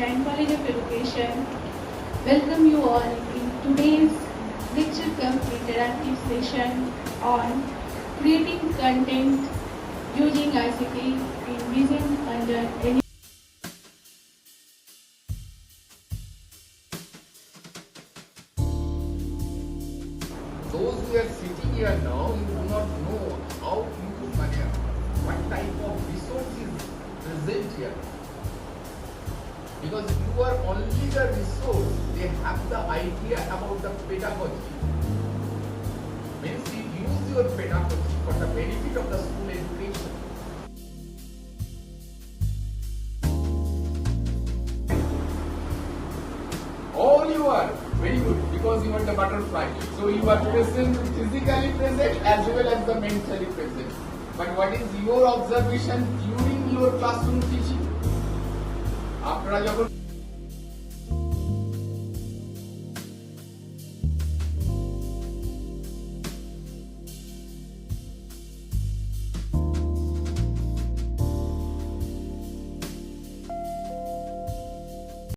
Envisioned College of Education. Welcome you all in today's lecture cum interactive session on creating content using ICT Envisioned under any. Those who are sitting here now, you do not know how what type of resources present here. Because you are only the resource, they have the idea about the pedagogy. Means you use your pedagogy for the benefit of the school education. All you are very good because you are the butterfly. So you are present, physically present as well as the mentally present. But what is your observation during your classroom teaching? After